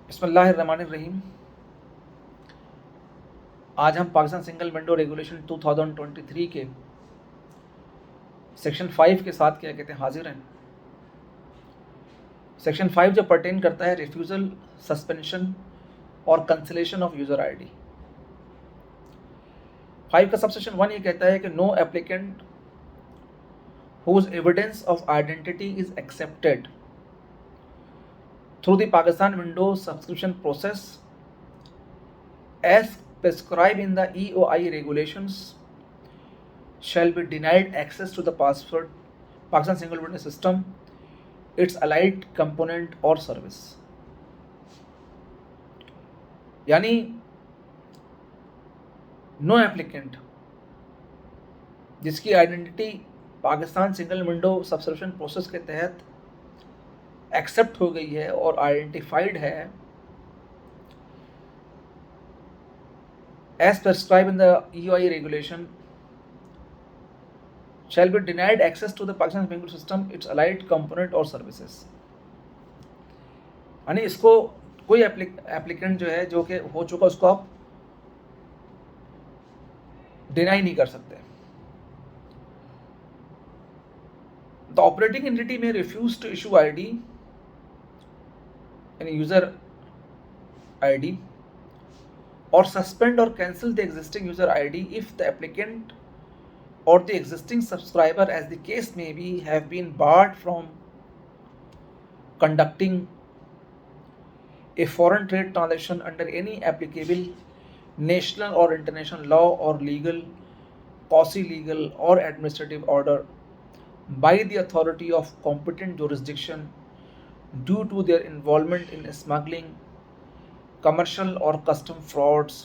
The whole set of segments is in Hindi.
बिस्मिल्लाहिर्रहमानिर्रहीम। आज हम पाकिस्तान सिंगल विंडो रेगुलेशन 2023 के सेक्शन 5 के साथ क्या कहते हैं हाजिर हैं। सेक्शन 5 जो पर्टेन करता है रिफ्यूज़ल, सस्पेंशन और कैंसिलेशन ऑफ यूज़र आईडी। 5 का सबसेक्शन 1 ये कहता है कि no applicant whose evidence of identity is accepted through the Pakistan window subscription process as prescribed in the EOI regulations shall be denied access to the password Pakistan single window system, its allied component or service। यानी नो एप्लीकेंट जिसकी identity Pakistan single window subscription process के तहत एक्सेप्ट हो गई है और आइडेंटिफाइड है as prescribed in the EOI regulation shall be denied access to the Pakistan banking system, its allied component or services। यानी इसको कोई एप्लीकेंट जो है जो कि हो चुका उसको आप डिनाई नहीं कर सकते। द ऑपरेटिंग एंटिटी में रिफ्यूज टू इशू आईडी यानी user ID or suspend or cancel the existing user ID if the applicant or the existing subscriber, as the case may be, have been barred from conducting a foreign trade transaction under any applicable national or international law or legal, quasi-legal or administrative order by the authority of competent jurisdiction due to their involvement in smuggling, commercial or custom frauds,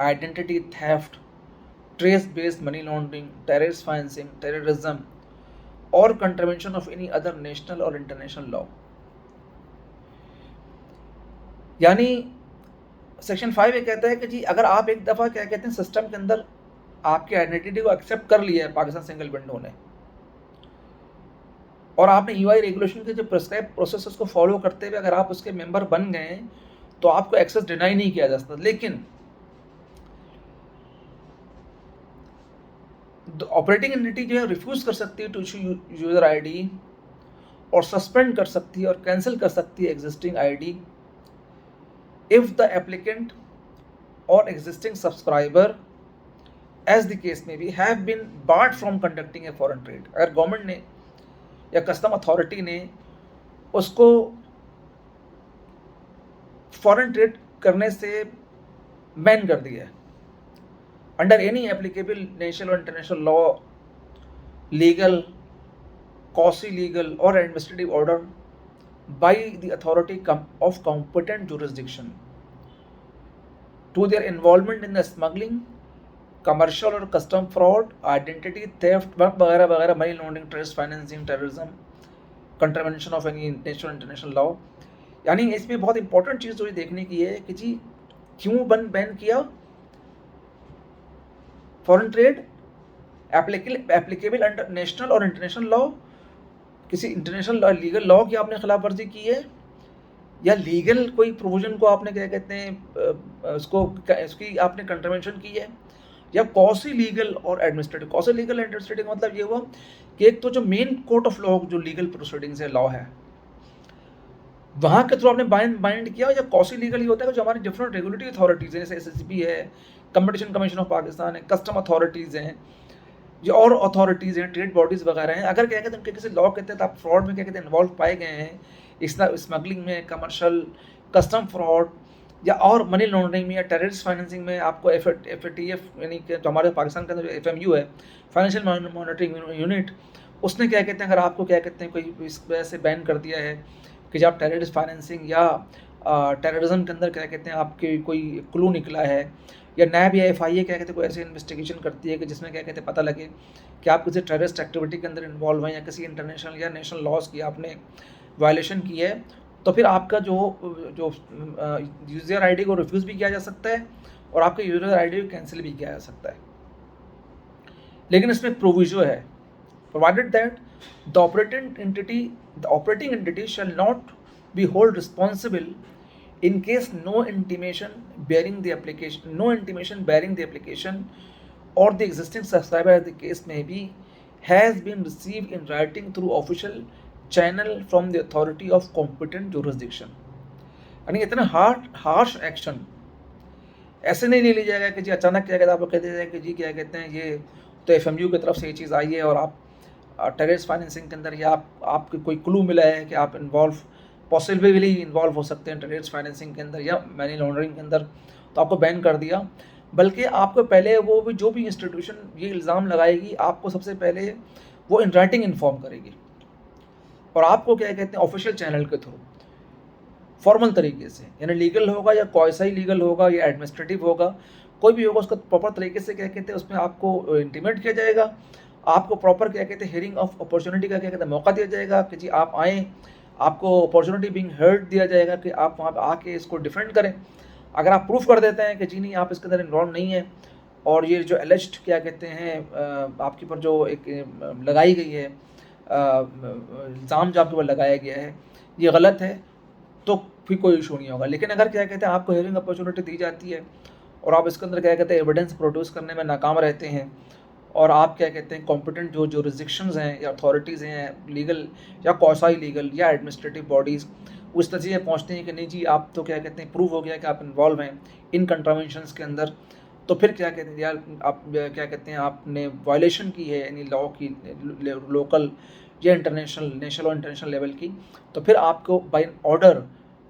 identity theft, trace-based money laundering, terrorist financing, terrorism, or contravention of any other national or international law। यानी सेक्शन 5 ये कहता है कि जी अगर आप एक दफ़ा क्या कहते हैं सिस्टम के अंदर आपकी आइडेंटिटी को एक्सेप्ट कर लिया है पाकिस्तान सिंगल विंडो ने और आपने यूआई रेगुलेशन के जो प्रिस्क्राइब प्रोसेस उसको फॉलो करते हुए अगर आप उसके मेंबर बन गए तो आपको एक्सेस डिनाई नहीं किया जा सकता। लेकिन ऑपरेटिंग एंटिटी जो है रिफ्यूज कर सकती है टू इशू यूजर आईडी और सस्पेंड कर सकती है और कैंसिल कर सकती है existing ID if the applicant और existing subscriber as the case may be have been barred from conducting a foreign trade. अगर गवर्नमेंट ने या कस्टम अथॉरिटी ने उसको फॉरेन ट्रेड करने से बैन कर दिया है अंडर एनी एप्लीकेबल नेशनल और international law, legal, quasi legal और administrative order by the authority of competent jurisdiction to their involvement in the smuggling, commercial और कस्टम फ्रॉड, आइडेंटिटी थेफ्ट वगैरह वगैरह, money laundering, trace financing, terrorism, contravention of any national international law. यानी इसमें बहुत इंपॉर्टेंट चीज़ जो ये देखने की है कि जी क्यों बैन किया foreign trade applicable under national और इंटरनेशनल लॉ, किसी इंटरनेशनल लीगल लॉ की आपने खिलाफ वर्जी की है या लीगल कोई प्रोविजन को आपने क्या कहते हैं उसकी आपने कंट्रावेंशन की है या कॉसी लीगल और एडमिनिस्ट्रेटिव। कॉसी लीगल एडमिनिस्ट्रेटिव मतलब ये हुआ कि एक तो जो मेन कोर्ट ऑफ लॉ जो लीगल प्रोसीडिंग्स है लॉ है वहाँ के थ्रू आपने बाइंड किया, या कॉसी लीगल ही होता है जो हमारी डिफरेंट रेगुलेटरी अथॉरिटीज़ हैं जैसे एसएसबी है, कंपटीशन कमीशन ऑफ पाकिस्तान है, कस्टम अथॉरिटीज़ हैं, जो और अथॉरिटीज़ हैं, ट्रेड बॉडीज़ वगैरह हैं। अगर क्या कहते हैं उनके किसी लॉ के तहत आप फ्रॉड में क्या कहते हैं इन्वॉल्व पाए गए हैं, इस स्मगलिंग में, कमर्शियल, कस्टम फ्रॉड या और मनी लॉन्ड्रिंग में या टेररिस्ट फाइनेंसिंग में, आपको FATF यानी कि जो हमारे पाकिस्तान का जो FMU है, फाइनेंशियल मॉनिटरिंग यूनिट, उसने क्या कहते हैं अगर आपको क्या कहते हैं कोई इस वजह से बैन कर दिया है कि जब टेररिस्ट फाइनेंसिंग या टेररिज्म के अंदर क्या कहते हैं आपके कोई क्लू निकला है या नैब या FIA क्या कहते हैं कोई ऐसी इन्वेस्टिगेशन करती है कि जिसमें क्या कहते हैं पता लगे कि आप किसी टेररिस्ट एक्टिविटी के अंदर इन्वॉल्व हैं या किसी इंटरनेशनल या नेशनल लॉज की आपने वायलेशन की है, तो फिर आपका जो यूज़र आईडी को रिफ्यूज़ भी किया जा सकता है और आपके यूज़र आईडी को कैंसिल भी किया जा सकता है। लेकिन इसमें प्रोविजो है, provided that the operating entity shall not be held responsible In case no intimation bearing the application or the existing subscriber, as the case may be, has been received in writing through official channel from the authority of competent jurisdiction. यानी इतना हार्श एक्शन ऐसे नहीं ले लिया जाएगा कि जी अचानक क्या कहते हैं, आपको कह दिया जाएगा कि जी क्या कहते हैं ये तो FMU की तरफ से ये चीज़ आई है और आप टेररिस्ट फाइनेंसिंग के अंदर या आपको कोई क्लू मिला है कि आप पॉसिबली इन्वॉल्व हो सकते हैं टेररिस्ट फाइनेंसिंग के अंदर या मनी लॉन्ड्रिंग के अंदर, तो आपको बैन कर दिया। बल्कि आपको पहले वो भी जो भी इंस्टीट्यूशन ये इल्ज़ाम लगाएगी, आपको सबसे पहले वो इन राइटिंग इन्फॉर्म करेगी और आपको क्या कहते हैं ऑफिशियल चैनल के थ्रू फॉर्मल तरीके से, यानी लीगल होगा या क्वासी लीगल होगा या एडमिनिस्ट्रेटिव होगा, कोई भी होगा, उसका प्रॉपर तरीके से क्या कहते हैं उसमें आपको इंटीमेट किया जाएगा, आपको प्रॉपर क्या कहते हैं हियरिंग ऑफ अपॉर्चुनिटी का क्या कहते हैं मौका दिया जाएगा कि जी आप आएँ, आपको अपॉर्चुनिटी बीइंग हर्ड दिया जाएगा कि आप वहाँ पर आके इसको डिफेंड करें। अगर आप प्रूफ कर देते हैं कि जी नहीं आप इसके अंदर इन्वॉल्व नहीं है और ये जो एलिज्ड क्या कहते हैं आपके ऊपर जो एक लगाई गई है इल्ज़ाम जो आपके ऊपर लगाया गया है ये गलत है, तो फिर कोई इशू नहीं होगा। लेकिन अगर क्या कहते हैं आपको हियरिंग अपॉर्चुनिटी दी जाती है और आप इसके अंदर क्या कहते हैं एविडेंस प्रोड्यूस करने में नाकाम रहते हैं और आप क्या कहते हैं कॉम्पिटेंट जो जुरिसडिक्शंस हैं या अथॉरिटीज़ हैं लीगल या क्वासी लीगल या एडमिनिस्ट्रेटिव बॉडीज़ उस तरीके पहुँचते हैं कि नहीं जी आप तो क्या कहते हैं प्रूव हो गया कि आप इन्वॉल्व हैं इन कंट्रावेंशंस के अंदर, तो फिर क्या कहते हैं यार आप क्या कहते हैं आपने वायलेशन की है यानी लॉ की लोकल या नेशनल और इंटरनेशनल लेवल की, तो फिर आपको बाय ऑर्डर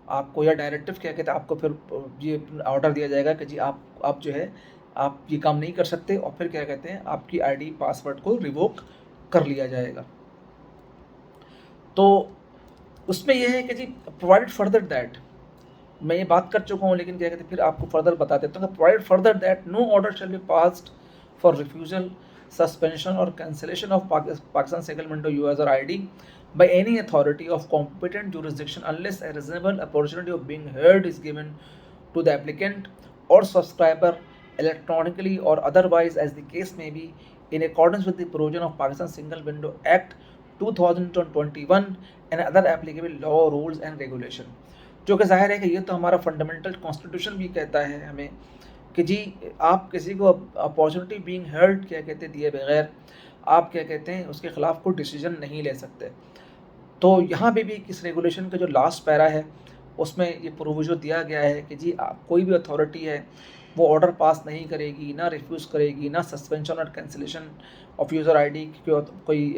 आपको या डायरेक्टिव क्या कहते हैं आपको फिर ये ऑर्डर दिया जाएगा कि जी आप जो है आप ये काम नहीं कर सकते और फिर क्या कहते हैं आपकी आईडी पासवर्ड को रिवोक कर लिया जाएगा। तो उसमें यह है कि जी प्रोवाइडेड फर्दर दैट, मैं ये बात कर चुका हूँ लेकिन क्या कहते हैं फिर आपको फर्दर बता देता हूँ, provided further that no order shall be passed for refusal suspension or cancellation of Pakistan single window user ID by any authority of competent jurisdiction unless a reasonable opportunity of being heard is given to the applicant or subscriber electronically or otherwise as the case may be in accordance with the provision of Pakistan Single Window Act 2021 and other applicable law rules and regulation। जो कि जाहिर है कि ये तो हमारा फंडामेंटल कॉन्स्टिट्यूशन भी कहता है हमें कि जी आप किसी को अपॉर्चुनिटी बीइंग हर्ड क्या कहते हैं दिए बगैर आप क्या कहते हैं उसके ख़िलाफ़ कोई डिसीजन नहीं ले सकते। तो यहाँ पे भी इस रेगुलेशन का जो लास्ट पैरा है उसमें ये प्रोविजन दिया गया है कि जी कोई भी अथॉरिटी है वो ऑर्डर पास नहीं करेगी, ना रिफ्यूज़ करेगी, ना सस्पेंशन और कैंसिलेशन ऑफ यूज़र आईडी कोई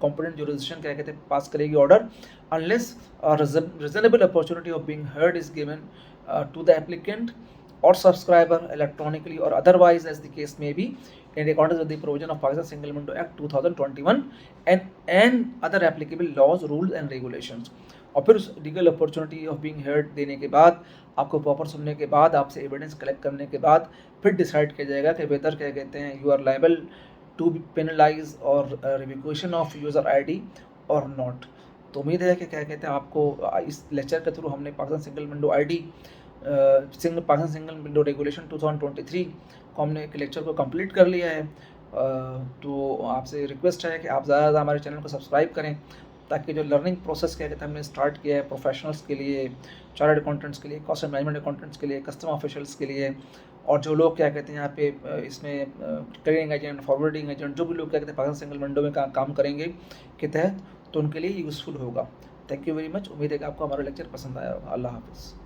कॉम्पिटेंट जुरिसडिक्शन क्या कहते हैं पास करेगी order unless reasonable opportunity of being heard is given to the applicant or subscriber electronically or otherwise as the case may be in accordance with the provision of Pakistan Single Window Act 2021 and other applicable laws, rules and regulations। और फिर उस legal opportunity of being heard देने के बाद आपको प्रॉपर सुनने के बाद आपसे एविडेंस कलेक्ट करने के बाद फिर डिसाइड किया जाएगा कि बेहतर क्या कहते हैं you are liable to penalize और रिवोकेशन ऑफ यूज़र आईडी और नॉट। तो उम्मीद है कि क्या कहते हैं आपको इस लेक्चर के थ्रू हमने Pakistan single window ID Pakistan single window regulation 2023 को हमने एक लेक्चर को कंप्लीट कर लिया है। तो आपसे रिक्वेस्ट है कि आप ज़्यादा से ज़्यादा हमारे चैनल को सब्सक्राइब करें ताकि जो लर्निंग प्रोसेस क्या कहते हैं हमने स्टार्ट किया है प्रोफेशनल्स के लिए, चार्टर्ड अकाउंटेंट्स के लिए, कॉस्ट मैनेजमेंट अकाउंटेंट्स के लिए, कस्टम ऑफिशियल्स के लिए और जो लोग क्या कहते हैं यहाँ पे इसमें क्लियरिंग एजेंट, फॉरवर्डिंग एजेंट, जो भी लोग क्या कहते हैं पाकिस्तान सिंगल विंडो में काम करेंगे के तहत, तो उनके लिए यूज़फुल होगा। Thank you very much. उम्मीद है कि आपको हमारा लेक्चर पसंद आया होगा। अल्लाह हाफ़िज़।